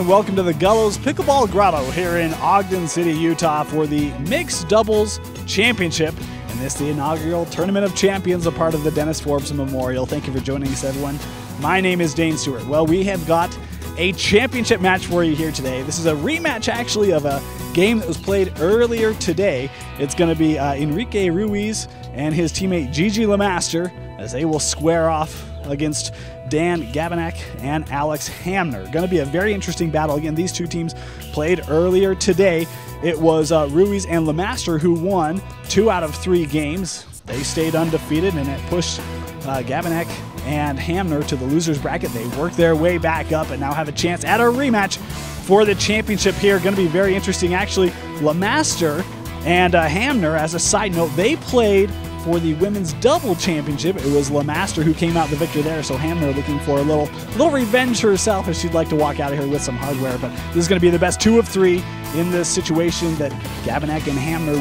and welcome to the Gullo's Pickleball Grotto here in Ogden City, Utah for the Mixed Doubles Championship. And this is the inaugural Tournament of Champions, a part of the Dennis Forbes Memorial. Thank you for joining us, everyone. My name is Dane Stewart. Well, we have got a championship match for you here today. This is a rematch, actually, of a game that was played earlier today. It's going to be Enrique Ruiz and his teammate Gigi Lemaster as they will square off against Dan Gabanek and Alex Hamner. Going to be a very interesting battle. Again, these two teams played earlier today. It was Ruiz and Lemaster who won 2 out of 3 games. They stayed undefeated, and it pushed Gabanek and Hamner to the loser's bracket. They worked their way back up and now have a chance at a rematch for the championship here. Going to be very interesting. Actually, Lemaster and Hamner, as a side note, they played for the women's double championship. It was Lemaster who came out the victor there, so Hamner looking for a little revenge herself if she'd like to walk out of here with some hardware. But this is going to be the best 2 of 3 in this situation that Gabanek and Hamner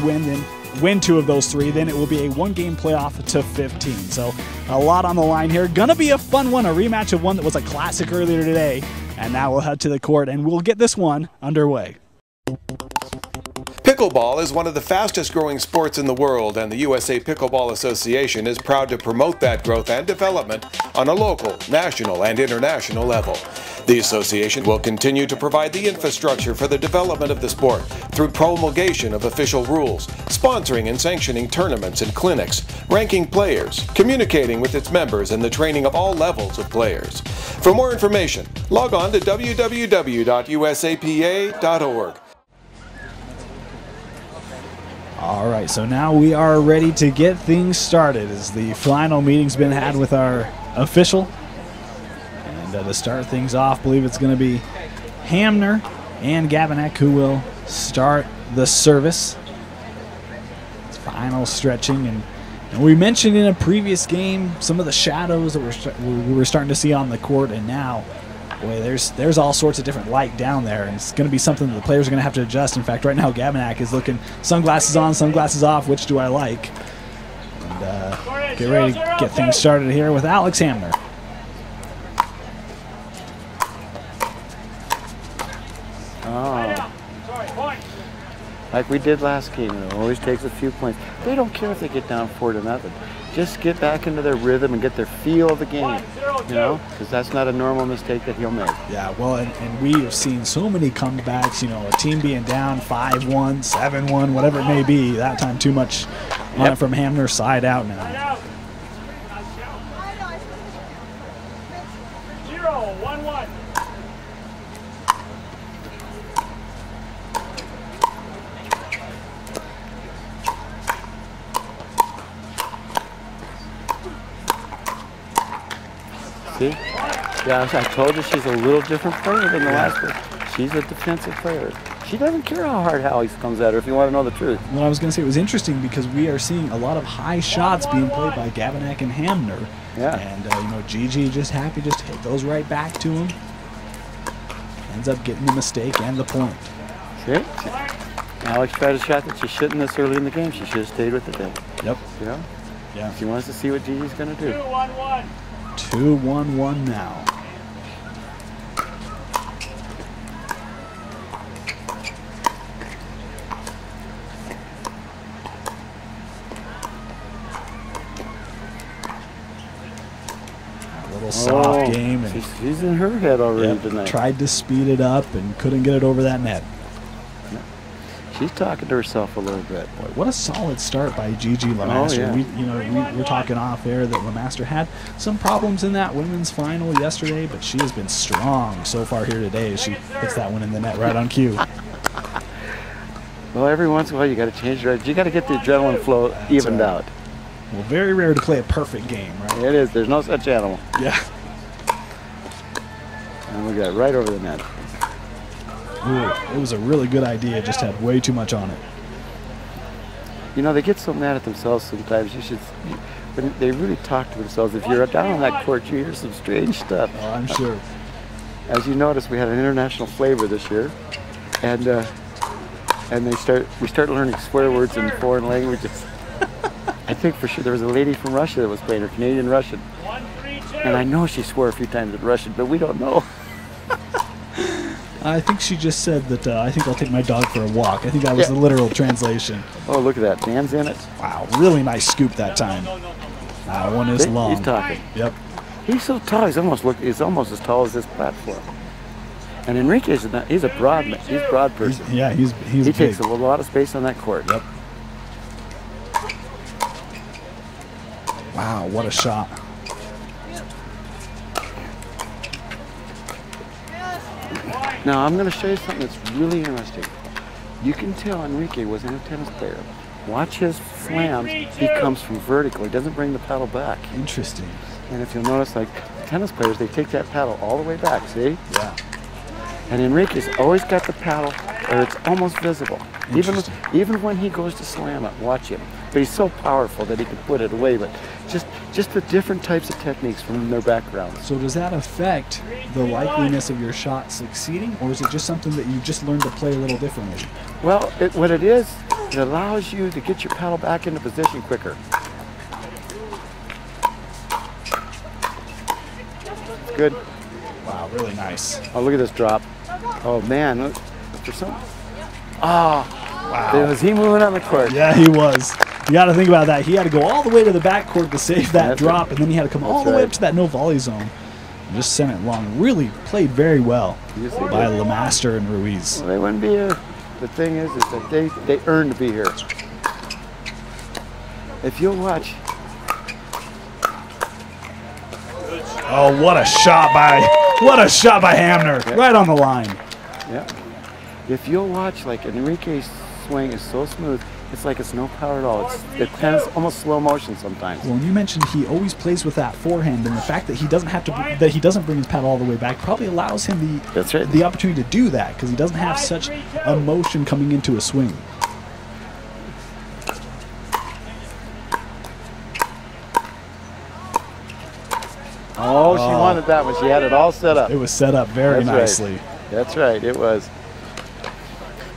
win 2 of those 3. Then it will be a 1-game playoff to 15. So a lot on the line here. Gonna be a fun one, a rematch of one that was a classic earlier today. And now we'll head to the court and we'll get this one underway. Pickleball is one of the fastest growing sports in the world, and the USA Pickleball Association is proud to promote that growth and development on a local, national, and international level. The association will continue to provide the infrastructure for the development of the sport through promulgation of official rules, sponsoring and sanctioning tournaments and clinics, ranking players, communicating with its members, and the training of all levels of players. For more information, log on to www.usapa.org. All right, so now we are ready to get things started as the final meeting's been had with our official. And to start things off, I believe it's going to be Hamner and Gabanek who will start the service. It's final stretching, and we mentioned in a previous game some of the shadows that we were starting to see on the court, and now, boy, there's all sorts of different light down there, and it's going to be something that the players are going to have to adjust. In fact, right now Gabanek is looking sunglasses on, sunglasses off, which do I like? And get ready to get things started here with Alex Hamner. Oh. Like we did last game, it always takes a few points. They don't care if they get down 4-0. Just get back into their rhythm and get their feel of the game, you know, because that's not a normal mistake that he'll make. Yeah, well, and we have seen so many comebacks, you know, a team being down 5-1, 7-1, whatever it may be. That time too much on it from Hamner's side out now. 0-1-1. See? Yeah, I told you she's a little different player than the last one. She's a defensive player. She doesn't care how hard Howie comes at her, if you want to know the truth. Well, I was going to say it was interesting because we are seeing a lot of high shots being played by Gabanek and Hamner. Yeah. And, you know, Gigi just happy just to hit those right back to him. Ends up getting the mistake and the point. See? Alex tried a shot that she shouldn't this early in the game. She should have stayed with the thing. Yep. You know? Yeah. She wants to see what Gigi's going to do. 2-1-1. 2-1-1 now. A little soft game. And she's in her head already tonight. Tried to speed it up and couldn't get it over that net. She's talking to herself a little bit. Boy, what a solid start by Gigi Lemaster. Oh, yeah. We're talking off air that Lemaster had some problems in that women's final yesterday, but she has been strong so far here today as she hits that one in the net right on cue. Well, every once in a while you got to change your. You got to get the adrenaline flow evened out. Well, very rare to play a perfect game, right? It is. There's no such animal. Yeah. And we got it right over the net. Ooh, it was a really good idea, just had way too much on it. You know, they get so mad at themselves sometimes. When they really talk to themselves, if you're down on that court, you hear some strange stuff. Oh, I'm sure. As you notice, we had an international flavor this year, and we start learning swear words in foreign languages. I think for sure there was a lady from Russia that was playing her Canadian Russian. And I know she swore a few times in Russian, but we don't know. I think she just said that I think I'll take my dog for a walk. I think that was the literal translation. Oh, look at that. Dan's in it. Wow, really nice scoop that time. That one is long. He's talking. Yep. He's so tall. He's almost as tall as this platform. And Enrique's he's a broad person. He's he big. takes a lot of space on that court. Yep. Wow, what a shot. Now I'm going to show you something that's really interesting. You can tell Enrique wasn't a tennis player. Watch his slams. He comes from vertical. He doesn't bring the paddle back. Interesting. And if you'll notice, like tennis players, they take that paddle all the way back. See? Yeah. And Enrique's always got the paddle, or it's almost visible. Even when he goes to slam it, watch him. But he's so powerful that he can put it away. But just the different types of techniques from their backgrounds. So does that affect the likeliness of your shot succeeding, or is it just something that you just learned to play a little differently? Well, what it is, it allows you to get your paddle back into position quicker. It's good. Wow, really nice. Oh, look at this drop. Oh man, look, for some. Oh, wow. Was he moving on the court? Yeah, he was. You got to think about that. He had to go all the way to the backcourt to save that drop, and then he had to come all the way up to that no volley zone and just sent it long. Really played very well by Lemaster and Ruiz. Well, they wouldn't be here. The thing is that they earned to be here. If you'll watch. Oh, what a shot by Hamner, right on the line. Yeah. If you'll watch, like Enrique's swing is so smooth, it's like it's no power at all. It's kind of almost slow motion sometimes. Well, you mentioned he always plays with that forehand, and the fact that he doesn't bring his paddle all the way back probably allows him the opportunity to do that because he doesn't have such a motion coming into a swing. Oh, she wanted that one. She had it all set up. It was set up very nicely. Right. That's right. It was.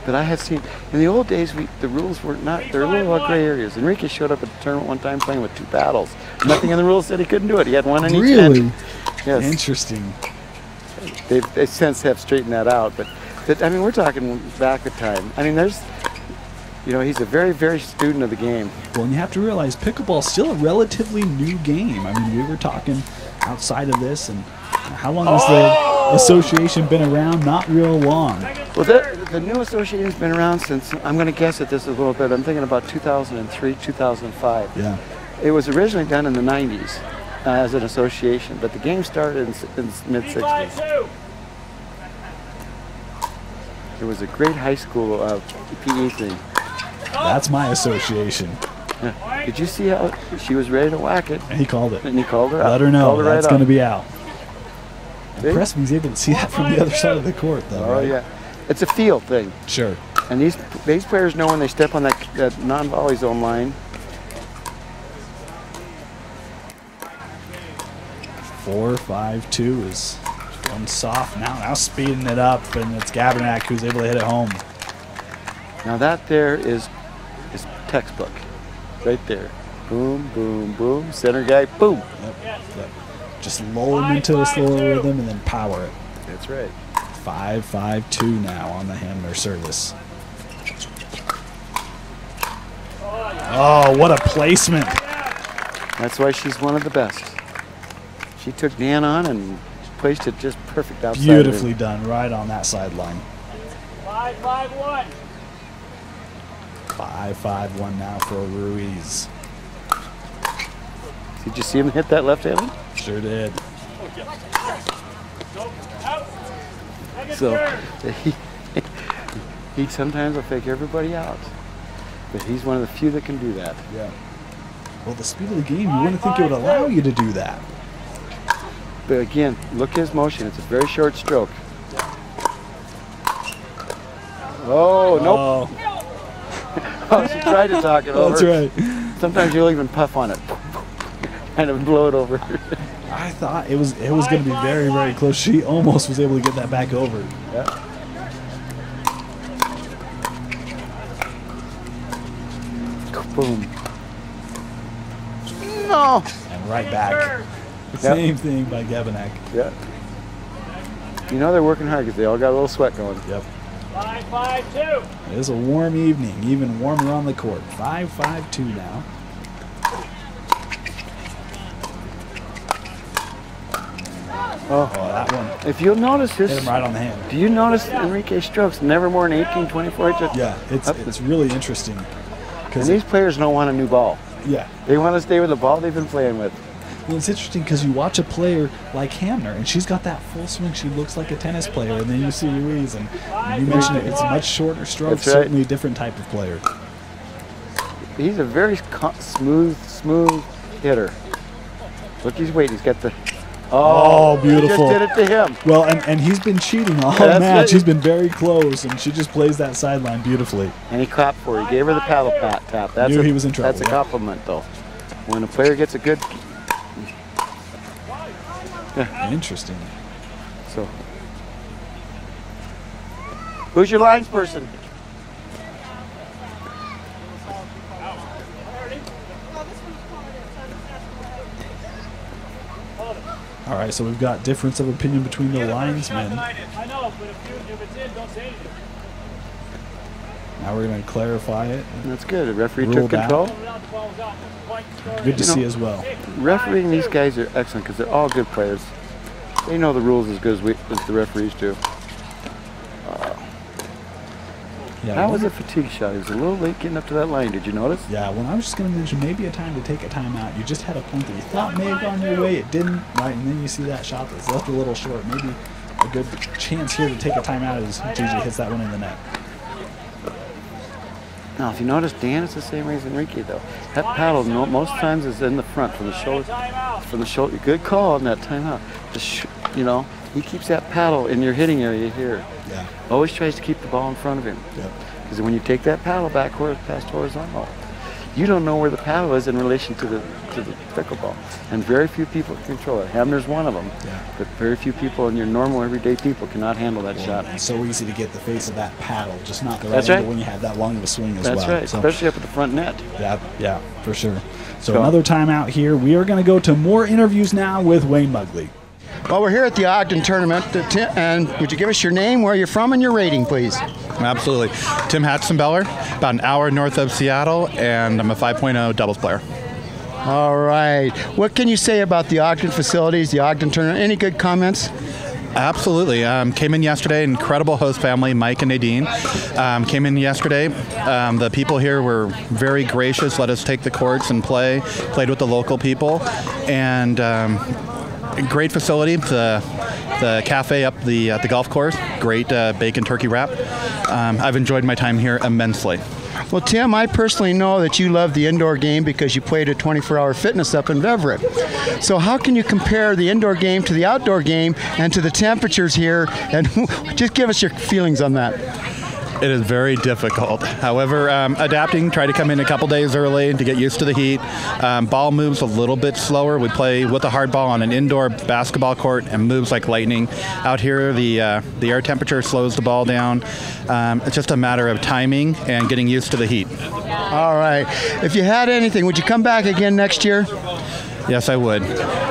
But I have seen, in the old days, the rules were not, there were a little gray areas. Enrique showed up at the tournament one time playing with 2 paddles. Nothing in the rules said he couldn't do it. He had one in each end. Really? Yes. Interesting. They since have straightened that out. But I mean, we're talking back at time. I mean, there's, he's a very, very student of the game. Well, and you have to realize pickleball's still a relatively new game. I mean, we were talking outside of this, and how long has the association been around? Not real long. Well, the new association's been around since, I'm going to guess at this a little bit, I'm thinking about 2003, 2005. Yeah. It was originally done in the 90s as an association, but the game started in mid-60s. It was a great high school PE thing. That's my association. Yeah. Did you see how she was ready to whack it? And he called it. And he called her out. Let her know that's going to be out. See? Impressed he's able to see that from the other side of the court, though. Oh, right? yeah. It's a feel thing. Sure. And these players know when they step on that non-volley zone line. 4-5-2 is going soft now speeding it up, and it's Gabernack who's able to hit it home. Now that there is textbook, right there. Boom, boom, boom. Center guy, boom. Yep. Just lull him into a slower rhythm and then power it. That's right. 5-5-2 now on the Hamner service. Oh, what a placement. That's why she's one of the best. She took Dan on and placed it just perfect outside. Beautifully done, right on that sideline. 5-5-1. 5-5-1 now for Ruiz. Did you see him hit that left-handed? Sure did. So he sometimes will fake everybody out, but he's one of the few that can do that. Yeah. Well, the speed of the game, you wouldn't think it would allow you to do that. But again, look at his motion. It's a very short stroke. Oh, nope. Oh, she tried to talk it over. That's right. Sometimes you'll even puff on it. Kind of blow it over. I thought it was going to be very, very close. She almost was able to get that back over. Yeah. Boom. No. And right back. Same thing by Gabernack. Yeah. You know they're working hard because they all got a little sweat going. Yep. 5-5-2. It is a warm evening, even warmer on the court. 5-5-2 now. Oh, that one. If you'll notice Hit his, him right on the hand. do you notice Enrique's strokes never more than 18, 24 inches? Yeah, it's really interesting. And these players don't want a new ball. Yeah. They want to stay with the ball they've been playing with. Well, it's interesting because you watch a player like Hamner, and she's got that full swing. She looks like a tennis player, and then you see Ruiz, and you mentioned it. It's a much shorter stroke, That's right. certainly a different type of player. He's a very smooth hitter. Look, he's waiting. He's got the... Oh, beautiful. He just did it to him. Well, and he's been cheating all That's match. right. He's been very close, and she just plays that sideline beautifully. And he clapped for her. He gave her the paddle tap. That's Knew he was in trouble. That's a compliment, though. When a player gets a good... Interesting. So, who's your lines person? All right, so we've got difference of opinion between the linesmen. I know, but if it's in, don't say anything. Now we're going to clarify it. That's good. The referee Ruled took control. Good to see as well. Refereeing these guys are excellent because they're all good players. They know the rules as good as the referees do. Yeah, That was a fatigue shot. He was a little late getting up to that line. Did you notice? Yeah, well, I was just going to mention maybe a time to take a timeout. You just had a point that you thought may have gone your way. It didn't, right? And then you see that shot that's left a little short. Maybe a good chance here to take a timeout as Gigi hits that one in the net. Now, if you notice, Dan is the same way as Enrique, though. That paddle most times is in the front from the shoulder. From the shoulder. Good call on that timeout. You know, he keeps that paddle in your hitting area here. Yeah. Always tries to keep the ball in front of him. Yep. Because when you take that paddle back past horizontal, you don't know where the paddle is in relation to the pickleball. And very few people can control it. Hamner's one of them. Yeah. But very few people, and your normal everyday people, cannot handle that shot. It's so easy to get the face of that paddle, just not the right That's angle right. when you have that long of a swing as well. That's right, So, especially up at the front net. yeah, for sure. So another timeout here. We are going to go to more interviews now with Wayne Mugley. Well, we're here at the Ogden tournament, and would you give us your name, where you're from, and your rating, please? Absolutely. Tim Hatzenbeller, about an hour north of Seattle, and I'm a 5.0 doubles player. All right. What can you say about the Ogden facilities, the Ogden tournament? Any good comments? Absolutely. Came in yesterday, incredible host family, Mike and Nadine. Came in yesterday. The people here were very gracious, let us take the courts and played with the local people, and great facility. The cafe up the golf course, great bacon turkey wrap. I've enjoyed my time here immensely. Well, Tim, I personally know that you love the indoor game because you played at 24-hour fitness up in Everett. So how can you compare the indoor game to the outdoor game and to the temperatures here? And just give us your feelings on that. It is very difficult. However, adapting, try to come in a couple days early to get used to the heat. Ball moves a little bit slower. We play with a hard ball on an indoor basketball court and moves like lightning. Out here, the air temperature slows the ball down. It's just a matter of timing and getting used to the heat. All right. If you had anything, would you come back again next year? Yes, I would.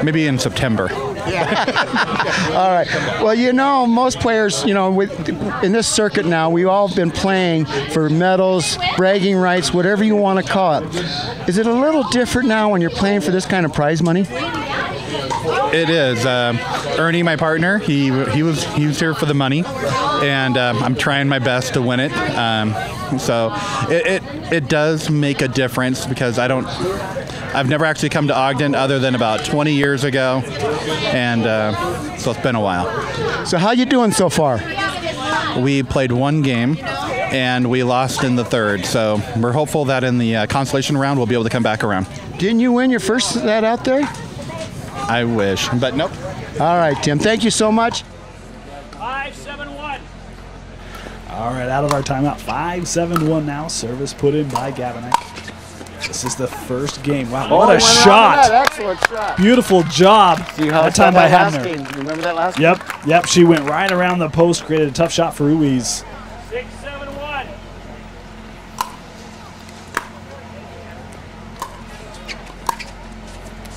Maybe in September. All right. Well, you know, most players, you know, in this circuit now, we've all been playing for medals, bragging rights, whatever you want to call it. Is it a little different now when you're playing for this kind of prize money? It is. Ernie, my partner, he was here for the money, and I'm trying my best to win it. So it does make a difference because I've never actually come to Ogden other than about 20 years ago, and so it's been a while. So how you doing so far? We played one game, and we lost in the third. So we're hopeful that in the consolation round we'll be able to come back around. Didn't you win your first set out there? I wish, but nope. All right, Tim. Thank you so much. 5-7-1. All right, out of our timeout, 5-7-1 now. Service put in by Gavinek. This is the first game. Wow, what a shot. Excellent shot. Beautiful job. See how that time by last Hamner. game? Remember that last game? Yep. She went right around the post, created a tough shot for Ruiz. 6-7-1.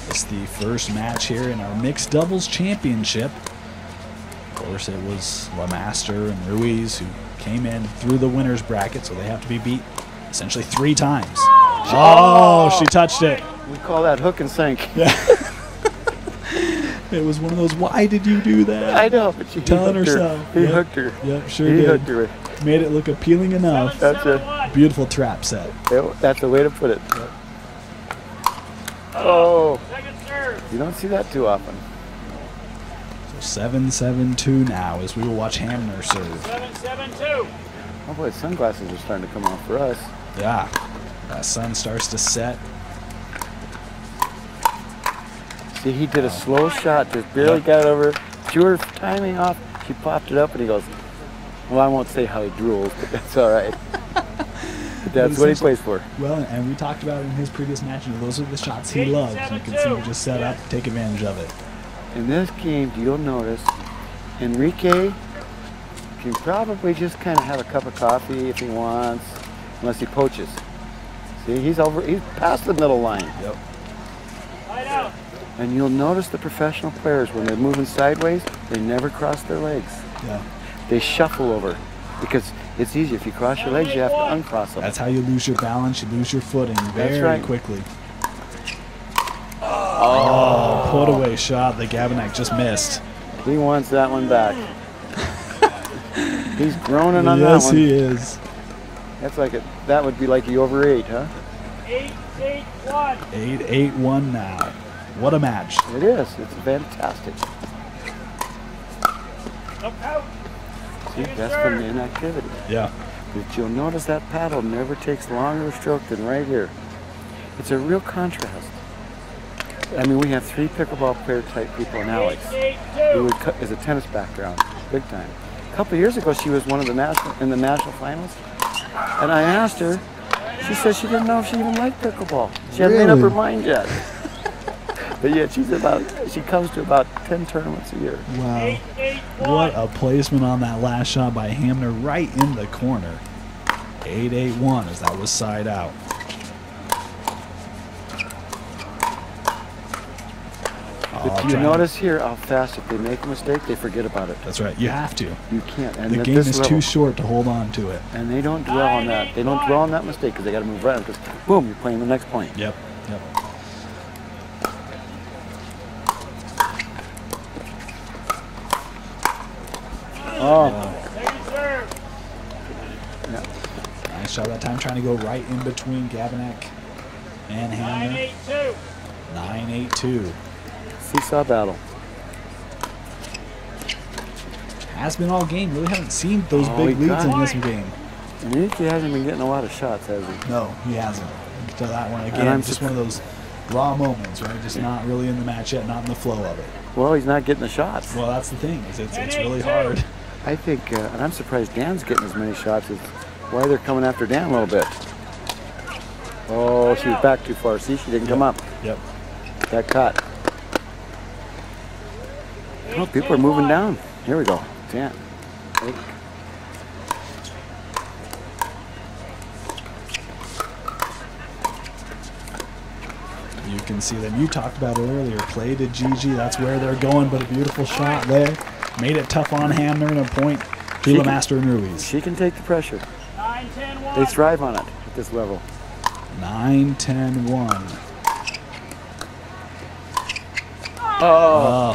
It's the first match here in our mixed doubles championship. course, it was LeMaster and Ruiz who came in through the winner's bracket, so they have to be beat essentially 3 times. Oh, she touched it. We call that hook and sink. Yeah. It was one of those, why did you do that? I know, but she telling hooked herself. Her. He hooked her. Yep, sure he did. Hooked her. Made it look appealing enough. That's it. Beautiful trap set. That's the way to put it. Oh, Second serve. you don't see that too often. So 7-7-2 now as we will watch Hamner serve. 7-7-2. Oh boy, sunglasses are starting to come off for us. Yeah, that sun starts to set. See, he did a slow shot, just barely got it over. Threw her timing off. She popped it up, and he goes, well, I won't say how he drools, but that's all right. But that's what he plays for. Well, and we talked about in his previous match, those are the shots he loves. You can see him just set up, take advantage of it. In this game, you'll notice Enrique can probably just kind of have a cup of coffee if he wants, unless he poaches. See, he's past the middle line. Yep. Line out. And you'll notice the professional players, when they're moving sideways, they never cross their legs. Yeah. They shuffle over, because it's easy. If you cross your legs, you have to uncross them. That's how you lose your balance, you lose your footing very quickly. Oh, put away shot that Gabanek just missed. He wants that one back. He's groaning on that one. Yes, he is. That's like that would be like he overate, huh? 8-8-1. 8-8-1 now. What a match. It is. It's fantastic. Out. See, that's from the inactivity. Yeah. But you'll notice that paddle never takes longer stroke than right here. It's a real contrast. I mean, we have 3 pickleball player type people in Alex, who is a tennis background, big time. A couple of years ago, she was one of the national finals, and I asked her. She said she didn't know if she even liked pickleball. She hadn't made up her mind yet. But yet she comes to about 10 tournaments a year. Wow. What a placement on that last shot by Hamner right in the corner. 8-8-1 as that was side out. But you notice here how fast, if they make a mistake, they forget about it. That's right. You have to. You can't. And the game is too short to hold on to it. And they don't dwell on that. They don't dwell on that mistake because they got to move right on. Because boom, you're playing the next point. Yep. Yep. Oh. Second serve. Yeah. Nice shot that time, trying to go right in between Gabanek and Hamner. 9-8-2. 9-8-2. Seesaw battle. Has been all game. Really haven't seen those big leads in this game. Enrique hasn't been getting a lot of shots, has he? No, he hasn't. So that one again, just one of those raw moments, right? Just not really in the match yet, not in the flow of it. Well, he's not getting the shots. Well, that's the thing. It's really hard. I think, and I'm surprised Dan's getting as many shots as why they're coming after Dan a little bit. Oh, she was back too far. See, she didn't come up. Yep. Got caught. Oh, people are moving down. Here we go. Dan. You can see them. You talked about it earlier. Play to Gigi. That's where they're going, but a beautiful shot there. Made it tough on Hamner and a point to LeMaster and Ruiz. She can take the pressure. 9-10-1. They thrive on it at this level. 9-10-1. Oh.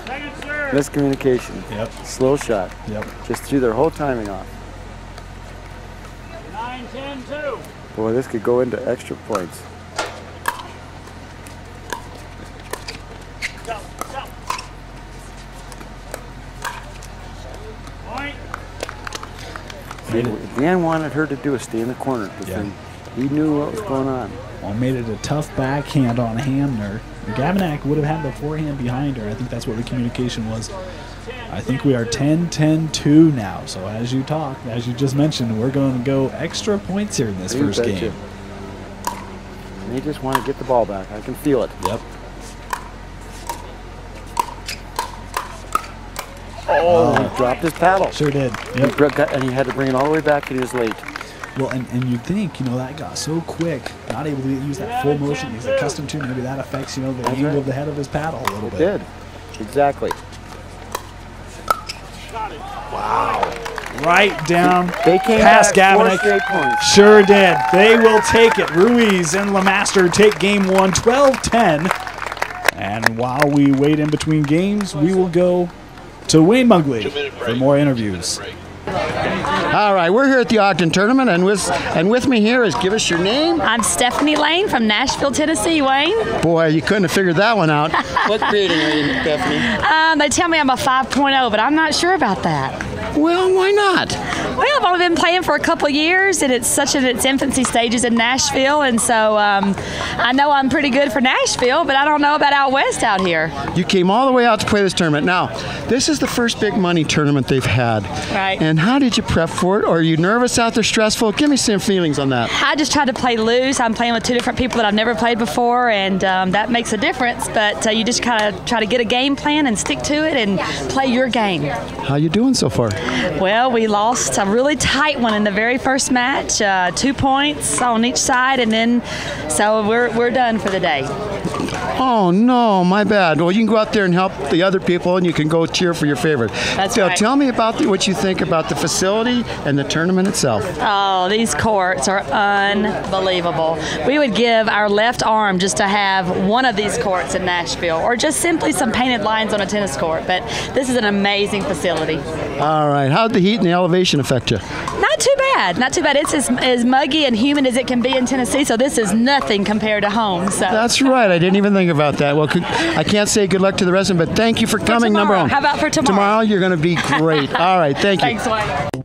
Second serve. Miscommunication. Yep. Slow shot. Yep. Just threw their whole timing off. 9-10-2. Boy, this could go into extra points. Go. Point. Dan wanted her to do a stay in the corner. Yeah. He knew what was going on. Well, made it a tough backhand on Hamner. Gabanek would have had the forehand behind her. I think that's what the communication was. I think we are 10-10-2 now. So as you just mentioned, we're going to go extra points here in this first game. And they just want to get the ball back. I can feel it. Yep. Oh, he dropped his paddle. Sure did. Yep. And he had to bring it all the way back, and he was late. Well, and you'd think, that got so quick, not able to use that full motion he's accustomed to. Maybe that affects, the angle of the head of his paddle a little bit. It did. Exactly. Wow. Right down They came past back 4 Gavinek. straight points. Sure did. They will take it. Ruiz and LeMaster take game one, 12-10. And while we wait in between games, we will go to Wayne Mugley for more interviews. All right, we're here at the Ogden Tournament, and with me here is, give us your name. I'm Stephanie Lane from Nashville, Tennessee, Wayne. Boy, you couldn't have figured that one out. What grading are you, Stephanie? They tell me I'm a 5.0, but I'm not sure about that. Well, why not? Well, I've only been playing for a couple of years, and it's such in its infancy stages in Nashville, and so I know I'm pretty good for Nashville, but I don't know about out west out here. You came all the way out to play this tournament. Now, this is the first big money tournament they've had. Right. And how did you prep for it? Or are you nervous out there, stressful? Give me some feelings on that. I just tried to play loose. I'm playing with two different people that I've never played before, and that makes a difference, but you just kind of try to get a game plan and stick to it and play your game. How you doing so far? Well, we lost a really tight one in the very first match, 2 points on each side, and then so we're done for the day. Oh no, my bad. Well, you can go out there and help the other people, and you can go cheer for your favorite. That's so right. Tell me about what you think about the facility and the tournament itself. Oh, these courts are unbelievable. We would give our left arm just to have one of these courts in Nashville, or just simply some painted lines on a tennis court. But this is an amazing facility. All right. How'd the heat and the elevation affect you? Not too bad. Not too bad. It's as muggy and humid as it can be in Tennessee, so this is nothing compared to home. So. That's right. I didn't even think about that. Well, I can't say good luck to the rest of them, but thank you for coming. Tomorrow. Number one. How about for tomorrow? Tomorrow you're going to be great. All right. Thank you. Thanks, Wayne.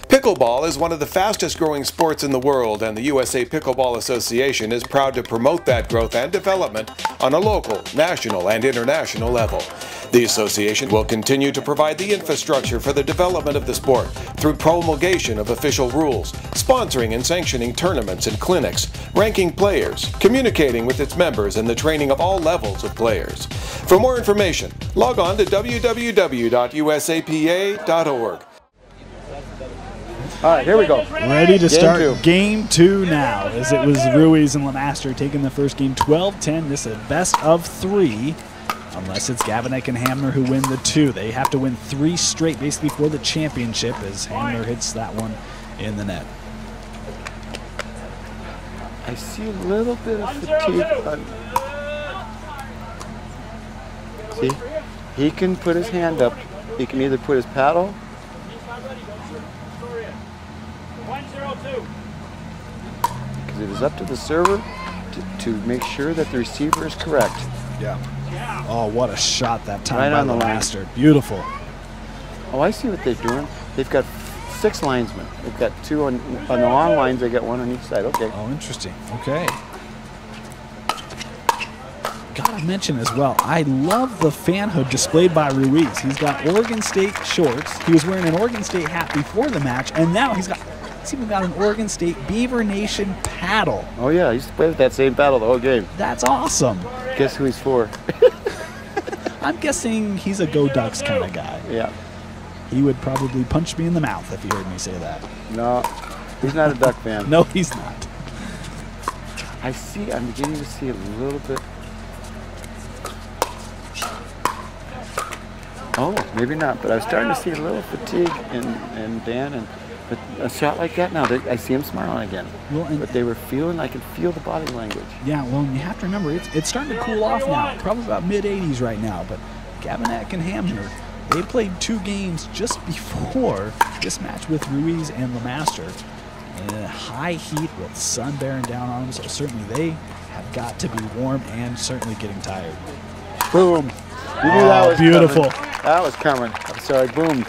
Pickleball is one of the fastest growing sports in the world, and the USA Pickleball Association is proud to promote that growth and development on a local, national, and international level. The association will continue to provide the infrastructure for the development of the sport through promulgation of official rules, sponsoring and sanctioning tournaments and clinics, ranking players, communicating with its members, and the training of all levels of players. For more information, log on to www.usapa.org. All right, here we go. Ready to start two. game two now, as it was Ruiz and LeMaster taking the first game 12-10. This is a best of three, unless it's Gavinek and Hamner who win the two. They have to win 3 straight basically for the championship, as Hamner hits that one in the net. I see a little bit of fatigue. See, he can put his hand up. He can either put his paddle. Because it is up to the server to make sure that the receiver is correct. Yeah. Oh, what a shot that time Right by on the line. LeMaster. Beautiful. Oh, I see what they're doing. They've got 6 linesmen. They've got 2 on the long lines. They got 1 on each side. Okay. Oh, interesting. Okay. Gotta mention as well, I love the fan hood displayed by Ruiz. He's got Oregon State shorts. He was wearing an Oregon State hat before the match, and now he's even got an Oregon State Beaver Nation paddle. Oh yeah, he used to play with that same paddle the whole game. That's awesome. Guess who he's for? I'm guessing he's a Go Ducks kind of guy. Yeah. He would probably punch me in the mouth if he heard me say that. No, he's not a Duck fan. No, he's not. I'm beginning to see a little bit. Oh, maybe not, but I was starting to see a little fatigue in Dan, but a shot like that now, I see him smiling again. Well, but they were feeling, I could feel the body language. Yeah, well, you have to remember, it's starting to cool off now. Probably about mid-80s right now, but Gavinek and Hamner, they played 2 games just before this match with Ruiz and LeMaster. High heat with sun bearing down on them, so certainly they have got to be warm and certainly getting tired. Boom. You knew that was beautiful. Coming. That was coming. I'm sorry, boom.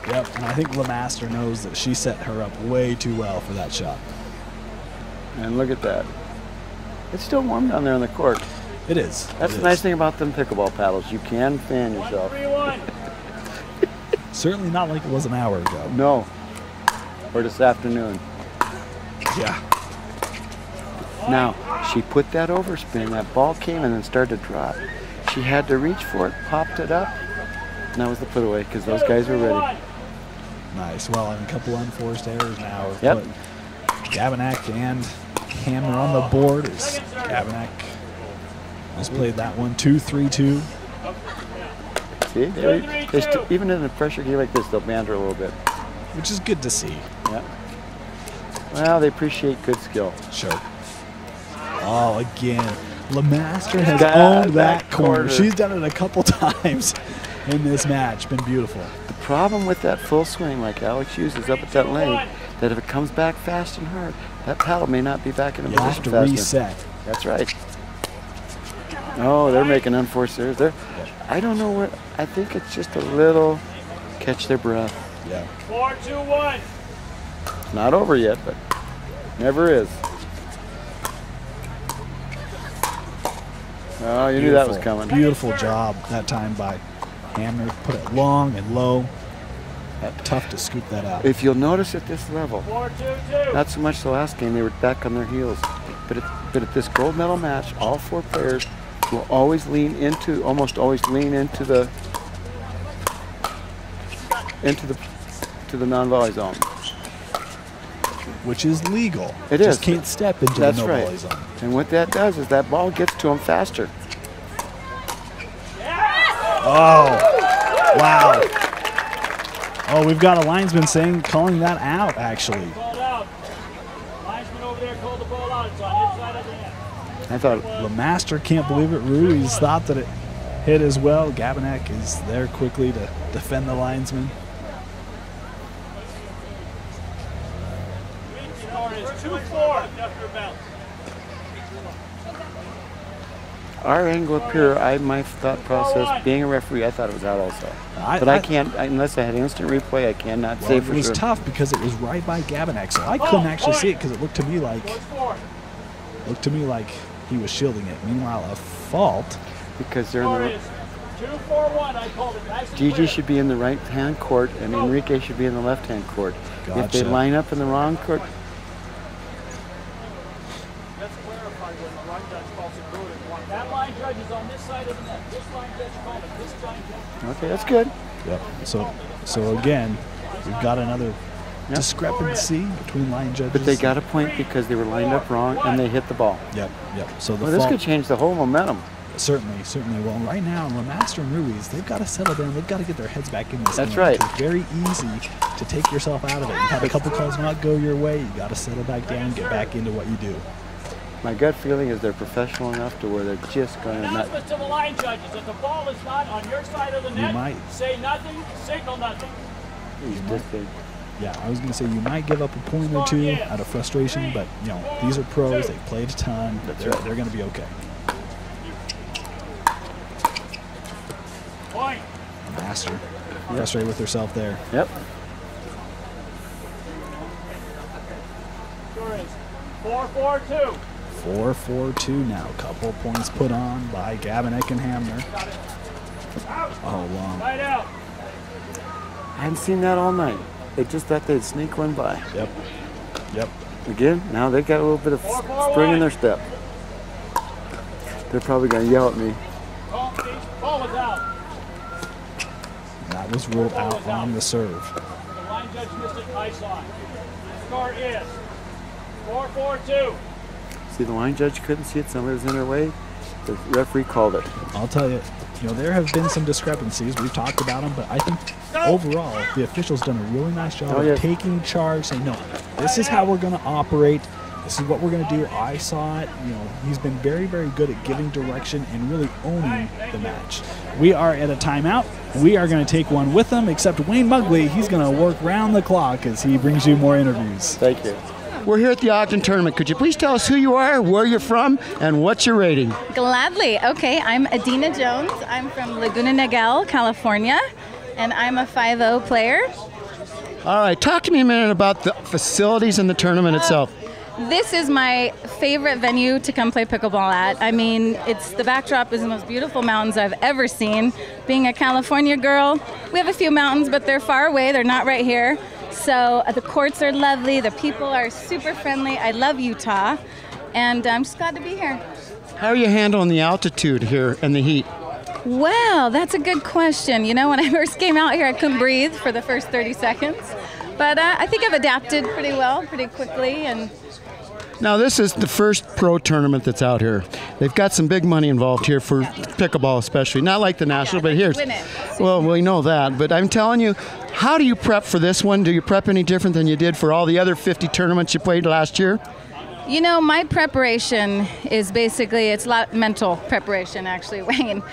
Yep, and I think LeMaster knows that she set her up way too well for that shot. And look at that. It's still warm down there on the court. It is. That's the nice thing about them pickleball paddles. You can fan yourself. Certainly not like it was an hour ago. No. Or this afternoon. Yeah. Now, she put that overspin. That ball came and then started to drop. She had to reach for it, popped it up, and that was the put away because those guys were ready. Nice. Well, and a couple unforced errors now. Yep. Gavinek and Hamner on the board as Gavinek has played that one 2-3-2. See, even in a pressure game like this, they'll banter a little bit. Which is good to see. Yeah. Well, they appreciate good skill. Sure. Oh, again, LeMaster has owned that corner. She's done it a couple times in this match. Been beautiful. The problem with that full swing, like Alex uses up at that lane, that if it comes back fast and hard, that paddle may not be back in a position fast enough. You have to reset. That's right. Oh, they're making unforced errors. I don't know what. I think it's just a little catch their breath. Yeah. 4-2-1. It's not over yet, but never is. Oh, you knew that was coming. Beautiful job that time by Hamner. Put it long and low. Tough to scoop that out. If you'll notice at this level, 4-2-2. not so much the last game, they were back on their heels. But at this gold medal match, all 4 players will always lean into, almost always lean into the non-volley zone. Which is legal. It Just is. can't step into the no-volley zone. And what that does is that ball gets to them faster. Oh, wow. Oh, we've got a linesman calling that out, actually. Called out. Linesman over there called the ball out. It's on inside of the net. I thought LeMaster can't believe it. Ruiz thought that it hit as well. Gabanek is there quickly to defend the linesman. Score is 2-4. After bounce. our angle up here, my thought process, being a referee, I thought it was out also. But I can't, unless I had instant replay, I cannot say for sure. It was tough because it was right by Gabanek, so I couldn't actually see it because it looked to me like he was shielding it. Meanwhile, a fault. Because they're in the 2-4-1, I called it. Nice. Gigi should be in the right-hand court, and Enrique should be in the left-hand court. Gotcha. If they line up in the wrong court, Let's clarify when the line judge calls it good. That line judge is on this side of the net. This line judge called it. This line judge. okay, that's good. Yep. So again, we've got another discrepancy between line judges. But they got a point because they were lined up wrong and they hit the ball. Yep. So the this could change the whole momentum. Certainly. Well, right now, LeMaster and Ruiz, they've got to settle down. They've got to get their heads back in this game. That's right. It's very easy to take yourself out of it. You've had a couple calls not go your way. You got to settle back down, get back into what you do. My gut feeling is they're professional enough to where they're just going to not. Announcement to the line judges: if the ball is not on your side of the net, say nothing, signal nothing. Yeah, I was going to say you might give up a point or two out of frustration, but these are pros. They played a ton. They're going to be okay. Point. Master frustrated with herself there. Yep. Score is 4-4-2. 4-4-2 now. Couple points put on by Gabanek and Hamner. Oh, long. Right out. I hadn't seen that all night. They just thought they'd sneak one by. Yep. Again, now they've got a little bit of spring in their step. They're probably going to yell at me. Ball was out. That was ruled out on the serve. The line judge missed it. Ice on. Score is 4-4-2. See, the line judge couldn't see it. Somebody was in their way. The referee called it. I'll tell you, there have been some discrepancies. We've talked about them, but I think overall the officials done a really nice job of taking charge, saying, no, this is how we're going to operate. This is what we're going to do. I saw it. He's been very, very good at giving direction and really owning the match. We are at a timeout. We are going to take one with him, except Wayne Mugley. He's going to work round the clock as he brings you more interviews. Thank you. We're here at the Ogden Tournament. Could you please tell us who you are, where you're from, and what's your rating? Gladly. Okay, I'm Adina Jones. I'm from Laguna Niguel, California, and I'm a 5-0 player. All right, talk to me a minute about the facilities and the tournament itself. This is my favorite venue to come play pickleball at. I mean, the backdrop is the most beautiful mountains I've ever seen. Being a California girl, we have a few mountains, but they're far away. They're not right here. So the courts are lovely. The people are super friendly. I love Utah, and I'm just glad to be here. How are you handling the altitude here and the heat? Well, that's a good question. When I first came out here, I couldn't breathe for the first 30 seconds. But I think I've adapted pretty well, pretty quickly, and Now, this is the first pro tournament that's out here. They've got some big money involved here for pickleball especially. Not like the national, but here's... Well, we know that. But I'm telling you, how do you prep for this one? Do you prep any different than you did for all the other 50 tournaments you played last year? You know, my preparation is basically, it's a lot mental preparation, actually, Wayne.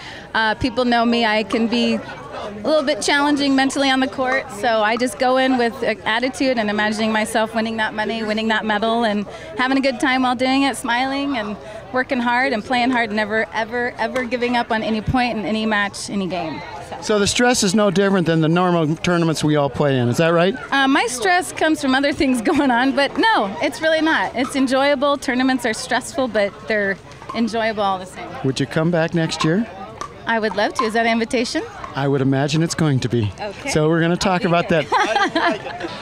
People know me. I can be a little bit challenging mentally on the court, so I just go in with attitude and imagining myself winning that money, winning that medal, and having a good time while doing it, smiling and working hard and playing hard, never, ever, ever giving up on any point in any match, any game. So the stress is no different than the normal tournaments we all play in. Is that right? My stress comes from other things going on, but no, it's really not. It's enjoyable. Tournaments are stressful, but they're enjoyable all the same. Would you come back next year? I would love to. Is that an invitation? I would imagine it's going to be. Okay. So we're going to talk about that.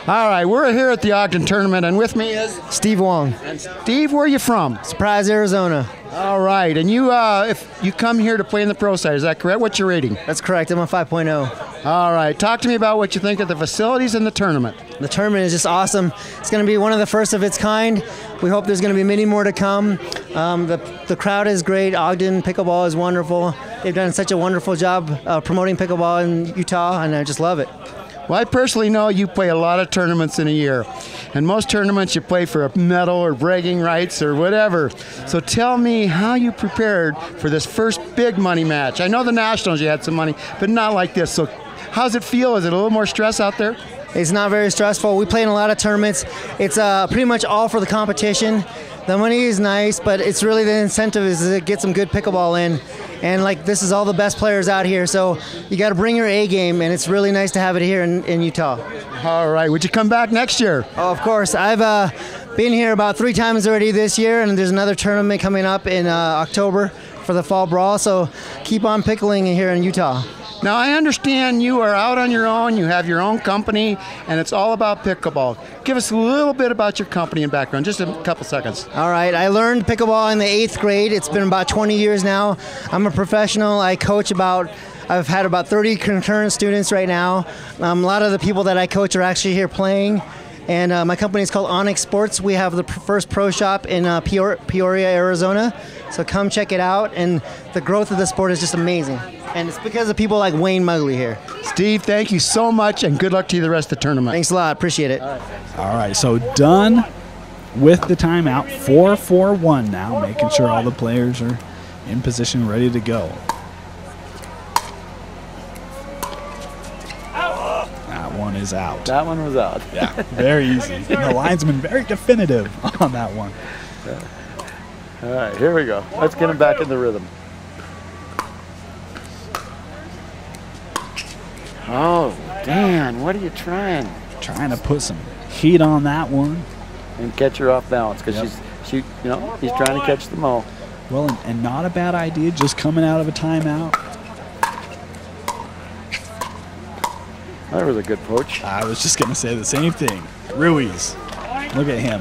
All right, we're here at the Ogden tournament, and with me is Steve Wong. And Steve, where are you from? Surprise, Arizona. All right, and you, if you come here to play in the pro side, is that correct? What's your rating? That's correct. I'm a 5.0. All right, talk to me about what you think of the facilities and the tournament. The tournament is just awesome. It's going to be one of the first of its kind. We hope there's going to be many more to come. The crowd is great. Ogden Pickleball is wonderful. They've done such a wonderful job promoting pickleball in Utah, and I just love it. Well, I personally know you play a lot of tournaments in a year, and most tournaments you play for a medal or bragging rights or whatever. So tell me how you prepared for this first big money match. I know the Nationals you had some money, but not like this. So how's it feel? Is it a little more stress out there? It's not very stressful. We play in a lot of tournaments. It's pretty much all for the competition. The money is nice, but it's really the incentive is to get some good pickleball in. And like this is all the best players out here, so you got to bring your A game, and it's really nice to have it here in Utah. All right, would you come back next year? Oh, of course. I've been here about 3 times already this year, and there's another tournament coming up in October for the Fall Brawl, so keep on pickling here in Utah. Now, I understand you are out on your own, you have your own company, and it's all about pickleball. Give us a little bit about your company and background, just a couple seconds. All right, I learned pickleball in the 8th grade. It's been about 20 years now. I'm a professional. I coach I've had about 30 concurrent students right now. A lot of the people that I coach are actually here playing. And my company is called Onyx Sports. We have the first pro shop in Peoria, Arizona. So come check it out. And the growth of the sport is just amazing. And it's because of people like Wayne Mugley here. Steve, thank you so much, and good luck to you the rest of the tournament. Thanks a lot. Appreciate it. All right, so done with the timeout. 4-4-1 now, making sure all the players are in position, ready to go. That one is out. That one was out. Yeah, very easy. And the linesman very definitive on that one. All right, here we go. Let's get him back in the rhythm. Oh, Dan, what are you trying? Trying to put some heat on that one. And catch her off balance, because he's trying to catch them all. Well, and not a bad idea, just coming out of a timeout. That was a good poach. I was just going to say the same thing. Ruiz, look at him.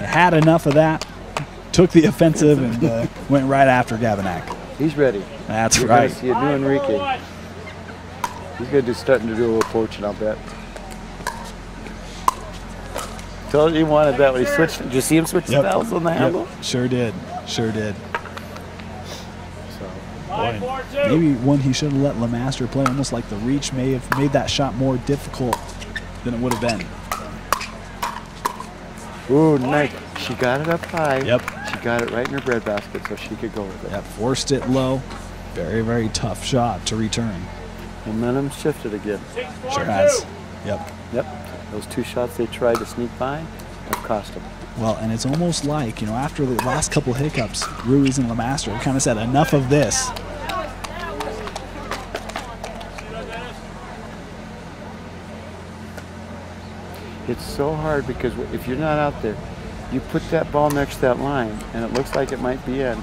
Had enough of that, took the offensive, and went right after Gavinak. He's ready. That's You're right. Gonna see a new Enrique. He's going to starting to do a little poaching, I'll bet. Told you he wanted that when he switched. Did you see him switch the valves on the handle? Sure did. Sure did. Boy, maybe one he should have let LeMaster play, almost like the reach may have made that shot more difficult than it would have been. Ooh, nice. She got it up high. Yep. She got it right in her breadbasket so she could go with it. Yep, forced it low. Very, very tough shot to return. Momentum shifted again. Sure has. Yep. Yep. Those 2 shots they tried to sneak by have cost them. Well, and it's almost like, after the last couple hiccups, Ruiz and LeMaster kind of said, enough of this. It's so hard because if you're not out there, you put that ball next to that line, and it looks like it might be in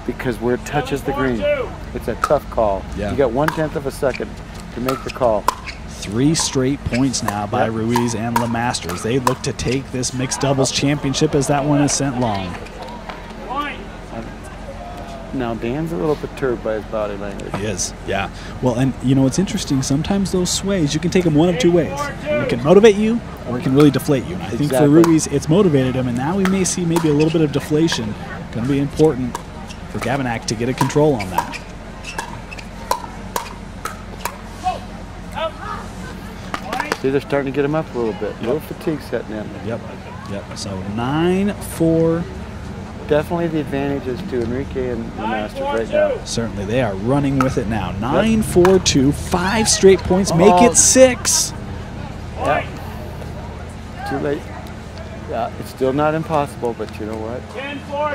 because where it touches the green, it's a tough call. Yeah. You got 1/10 of a second to make the call. 3 straight points now by Ruiz and LeMaster as they look to take this mixed doubles championship as that one is sent long. Now, Dan's a little perturbed by his body language. He is, yeah. Well, and you know what's interesting? Sometimes those sways, you can take them one of two ways. It can motivate you, or it can really deflate you. And I think for Ruiz, it's motivated him, and now we may see maybe a little bit of deflation. Going to be important for Gavinak to get a control on that. See, they're starting to get him up a little bit. A little fatigue setting in. Yep. So 9-4. Definitely the advantage is to Enrique and the Masters right now. Certainly, they are running with it now. 9-4-2, 5 straight points, make it 6. Yeah. Too late. Yeah, it's still not impossible, but you know what?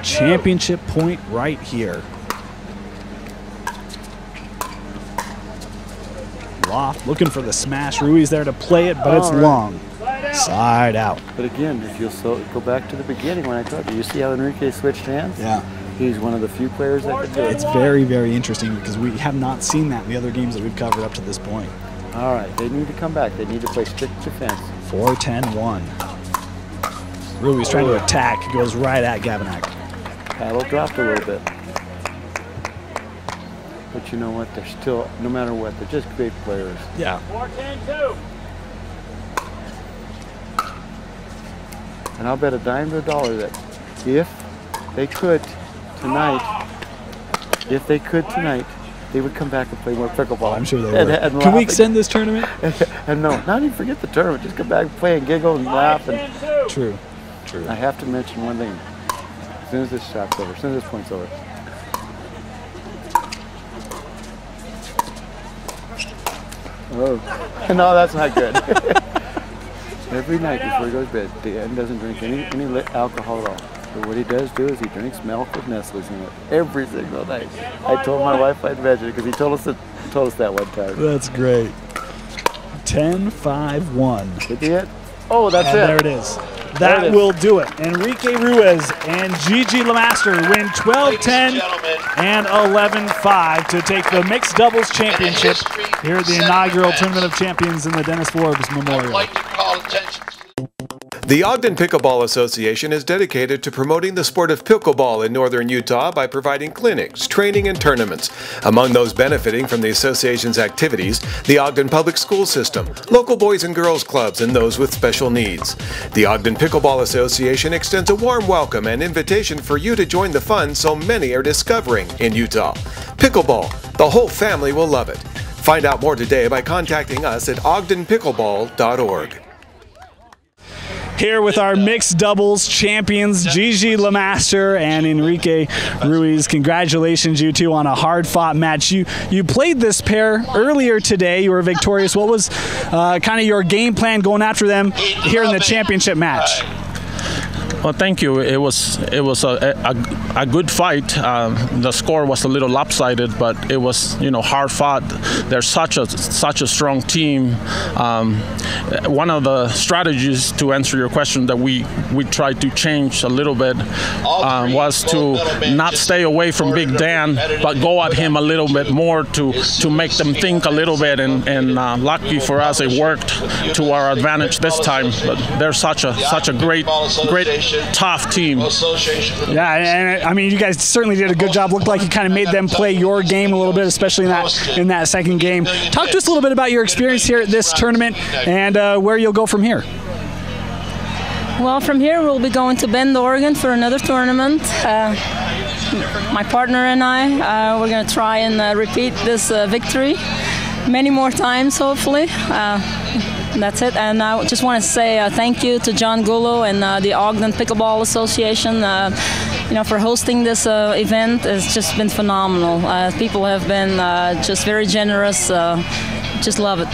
Championship point right here. Loft looking for the smash. Ruiz there to play it, but it's long. Side out. But again, if you'll go back to the beginning when I told you see how Enrique switched hands? Yeah. He's one of the few players that can do it. It's very, very interesting because we have not seen that in the other games that we've covered up to this point. All right, they need to come back. They need to play strict defense. 4-10-1. Ruiz trying to attack, goes right at Gavinak. Paddle dropped a little bit. But you know what? They're still, no matter what, they're just great players. Yeah. 4-10-2. And I'll bet a dime to a dollar that if they could tonight, they would come back and play more pickleball. I'm sure they would. And can we extend this tournament? And no, not even forget the tournament. Just come back and play and giggle and laugh. And True. I have to mention one thing. As soon as this shot's over, as soon as this point's over. Oh, no, that's not good. Every night before he goes to bed, Dan doesn't drink any alcohol at all. But what he does do is he drinks milk with Nestle's in it every single night. I told my wife I'd mention it because he told us that one time. That's great. 10-5-1. Did he hit? Oh, that's it. There it is. That will do it. Enrique Ruiz and Gigi Lemaster win 12-10 and 11-5 to take the mixed doubles championship here at the inaugural Tournament of Champions in the Dennis Forbes Memorial. The Ogden Pickleball Association is dedicated to promoting the sport of pickleball in northern Utah by providing clinics, training, and tournaments. Among those benefiting from the association's activities, the Ogden Public School System, local boys and girls clubs, and those with special needs. The Ogden Pickleball Association extends a warm welcome and invitation for you to join the fun so many are discovering in Utah. Pickleball, the whole family will love it. Find out more today by contacting us at ogdenpickleball.org. Here with our mixed doubles champions, Gigi Lemaster and Enrique Ruiz. Congratulations, you two, on a hard-fought match. You played this pair earlier today. You were victorious. What was kind of your game plan going after them here in the championship match? Well, thank you. It was a good fight. The score was a little lopsided, but it was hard fought. They're such a strong team. One of the strategies, to answer your question, that we tried to change a little bit was to not stay away from Big Dan, but go at him a little bit more to make them think a little bit. And lucky for us, it worked to our advantage this time. But they're such a great tough team. Yeah, and I mean, you guys certainly did a good job. Looked like you kind of made them play your game a little bit, especially in that second game. Talk to us a little bit about your experience here at this tournament and where you'll go from here. Well, from here we'll be going to Bend, Oregon for another tournament. My partner and I, we're going to try and repeat this victory many more times, hopefully. That's it, and I just want to say thank you to John Gullo and the Ogden Pickleball Association, for hosting this event. It's just been phenomenal. People have been just very generous. Just love it.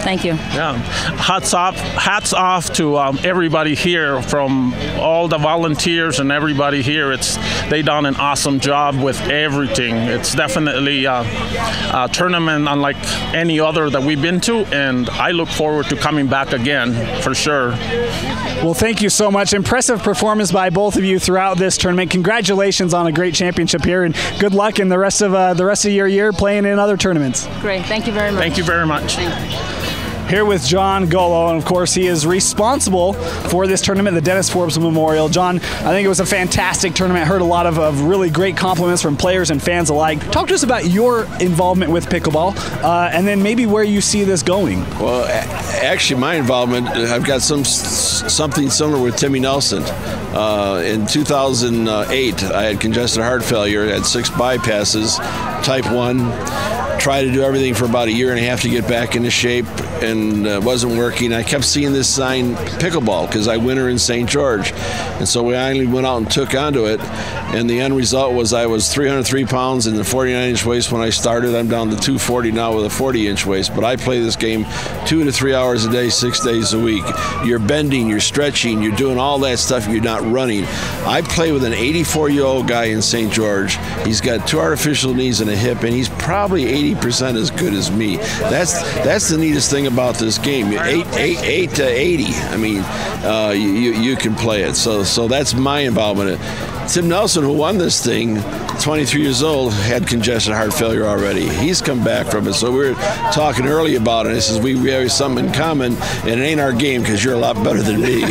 Thank you. Yeah, hats off to everybody here, from all the volunteers and everybody here. They done an awesome job with everything. It's definitely a tournament unlike any other that we've been to, and I look forward to coming back again for sure. Well, thank you so much. Impressive performance by both of you throughout this tournament. Congratulations on a great championship here, and good luck in the rest of your year playing in other tournaments. Great. Thank you very much. Thank you very much. Here with John Golo, and of course he is responsible for this tournament, the Dennis Forbes Memorial. John, I think it was a fantastic tournament. I heard a lot of really great compliments from players and fans alike. Talk to us about your involvement with pickleball, and then maybe where you see this going. Well, actually my involvement, I've got something similar with Timmy Nelson. In 2008, I had congestive heart failure, had 6 bypasses, type 1. Tried to do everything for about a year and a half to get back into shape, and wasn't working. I kept seeing this sign, pickleball, because I winter in St. George. And so we finally went out and took onto it, and the end result was I was 303 pounds in the 49-inch waist when I started. I'm down to 240 now with a 40-inch waist, but I play this game 2 to 3 hours a day, 6 days a week. You're bending, you're stretching, you're doing all that stuff, you're not running. I play with an 84-year-old guy in St. George. He's got 2 artificial knees and a hip, and he's probably 80% as good as me. That's the neatest thing about this game. 8 to 80. I mean, you can play it. So that's my involvement. Tim Nelson, who won this thing, 23 years old, had congestive heart failure already. He's come back from it. So we were talking early about it. He says, we have something in common, and it ain't our game because you're a lot better than me.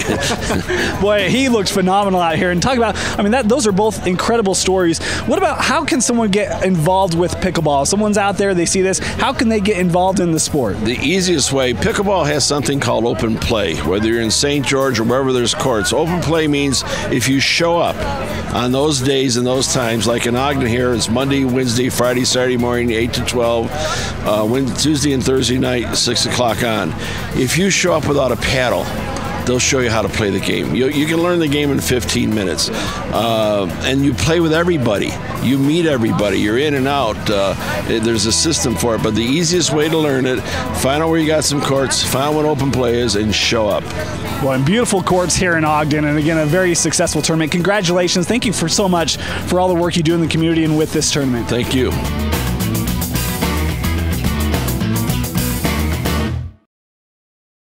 Boy, he looks phenomenal out here. And talk about, I mean, those are both incredible stories. What about, how can someone get involved with pickleball? Someone's out there, they see this. How can they get involved in the sport? The easiest way, pickleball has something called open play. Whether you're in St. George or wherever there's courts, open play means if you show up on those days and those times, like in Ogden here, it's Monday, Wednesday, Friday, Saturday morning, 8 to 12, Tuesday and Thursday night, 6 o'clock on. If you show up without a paddle, they'll show you how to play the game. You can learn the game in 15 minutes. And you play with everybody. You meet everybody. You're in and out. There's a system for it. But the easiest way to learn it, find out where you got some courts, find out what open play is, and show up. Well, and beautiful courts here in Ogden, and again, a very successful tournament. Congratulations. Thank you so much for all the work you do in the community and with this tournament. Thank you.